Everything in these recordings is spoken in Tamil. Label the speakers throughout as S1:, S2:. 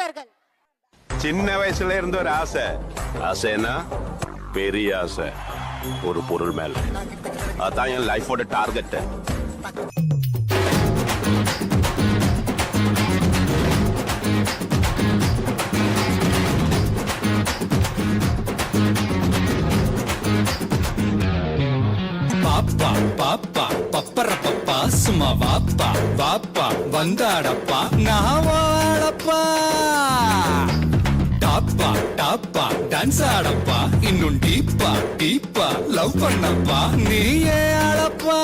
S1: வருகிறார்கள்.
S2: சின்ன வயசுல இருந்த ஒரு ஆசைன்னா பெரிய ஆசை ஒரு பொருள் மேல. அதான் என் லைஃபோட டார்கெட்.
S3: பாப்பா பாப்பா பப்பர பப்பா சும்மா வாப்பா வாப்பா வந்தாடப்பா நான் வாழப்பா. டாப்பா டாப்பா டான்ஸ் ஆடப்பா இன்னும் டீப்பா டீப்பா லவ் பண்ணப்பா நீயே ஆளப்பா.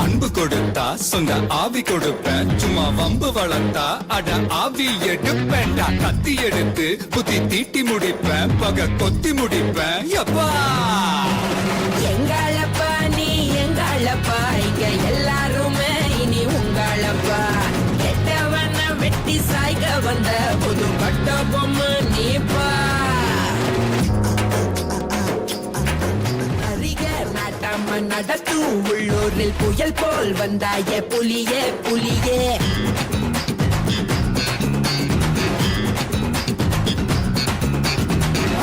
S3: அன்பு கொடுத்தா சொந்த ஆவி கொடுப்பேன், சும்மா வம்பு வளர்த்தா அட ஆவி எடுப்பேன்டா. கத்தி எடுத்து புத்தி தீட்டி முடிப்பேன், பக கொத்தி முடிப்பேன் எப்பா.
S4: எங்களப்பா நீ எங்களப்பா, இங்க எல்லாருமே இனி உங்களப்பா. கெட்டவன வெட்டி சாய்க்க வந்த புது பட்ட பொம்மை நீப்பா. நாட்டாம நடத்தும் உள்ளூரில் புயல் போல் வந்தாய புலியே புலியே.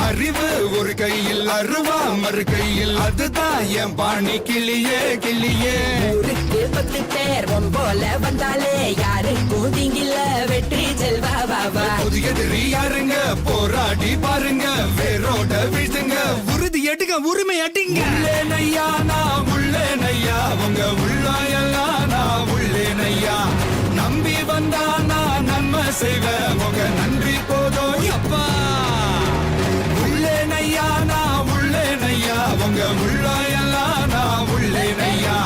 S3: அறிவு ஒரு கையில் அருவா மறு கையில், அதுதான் என் பாணி கிளியே கிளியே.
S4: ஊருக்கு 10 பேர் போல வந்தாலே யாரு கூதிங்கில வெற்றி செல்வா வாவா.
S3: புதிய யாருங்க போராடி பாருங்க, வேரோட வீழ்த்துங்க, உறுதி எடுங்க உரிமை அடிங்க. உள்ளேனையா நான் உள்ளேனையா, உங்க உள்ளாயெல்லாம் நான் உள்ளேனையா. நம்பி வந்தா நான் நன்மை செய்வேன், உங்க நன்றி போதும் எப்பா. உள்ளேனையா நான் உள்ளேனையா, உங்க உள்ளாயெல்லாம் நான் உள்ளேனையா.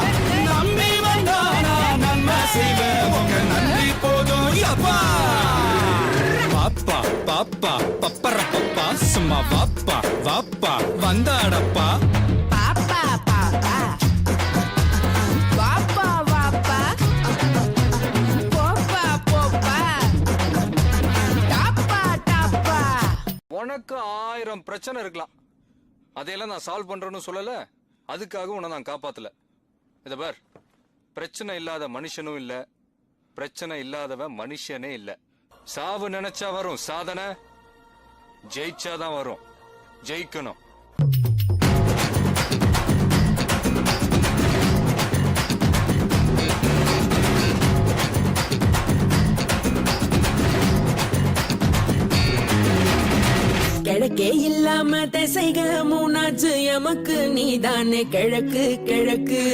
S3: நம்பி வந்தா நான் நன்மை செய்வேன், உங்க நன்றி போதும் எப்பா. பாப்பா பாப்பா பப்பர பப்பா சும்மா வாப்பா வாப்பா வந்தாடப்பா.
S4: பாப்பா பாப்பா வாப்பா வாப்பா போப்பா போப்பா டாப்பா டாப்பா.
S5: உனக்கு 1000 பிரச்சனை இருக்கலாம், அதையெல்லாம் நான் சால்வ் பண்றேன்னு சொல்லல. அதுக்காக உன்னை நான் காப்பாத்தல. இத பார், பிரச்சனை இல்லாத மனுஷனும் இல்ல, பிரச்சனை இல்லாதவன் மனுஷனே இல்ல. சாவு நினைச்சா வரும் சாதனை, ஜெயிச்சாதான் வரும். ஜெயிக்கணும்.
S4: கிழக்கே இல்லாம திசைக மூணாச்சு எமக்கு, நீதானே கிழக்கு கிழக்கு.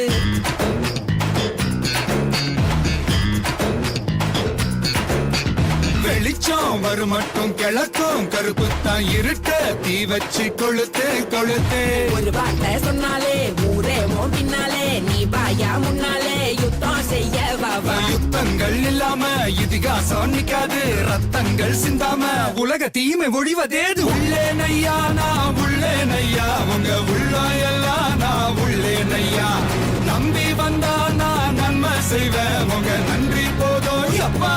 S3: வெளிச்சம் வரும் மட்டும் கிழக்கும், கருப்புத்தான் இருட்ட தீ வச்சு கொளுத்து கொளுத்து.
S4: ஒரு வார்த்தை சொன்னாலே ஊரே பின்னாலே, நீ பாயா முன்னாலே யுத்தம் செய்ய வாவா.
S3: யுத்தங்கள் இல்லாம இதிகாசம் நிக்காது, ரத்தங்கள் சிந்தாம உலக தீமை ஒழிவதேது. உள்ளேனையா நான் உள்ளேனையா, உங்க உள்ளாயெல்லாம் நான் உள்ளேனையா. நம்பி வந்தா நான் நன்மை செய்வேன், உங்க நன்றி போதும் எப்பா.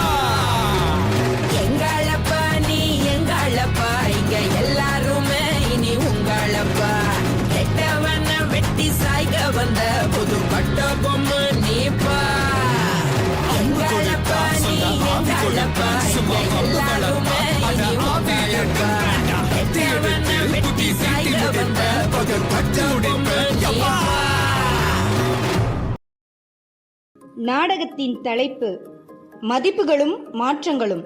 S4: எங்களப்பா நீ எங்களப்பா, இங்க எல்லாருமே இனி உங்களப்பா. கெட்டவன வெட்டி சாய்க்க வந்த புது பட்ட பொம்மை நீப்பா. எங்களப்பா நீ எங்களப்பா, இங்க எல்லாருமே இனி உங்களப்பா. கெட்டவன வெட்டி சாய்க்க வந்த புது பட்ட பொம்மை நீப்பா.
S1: நாடகத்தின் தலைப்பு மதிப்புகளும் மாற்றங்களும்.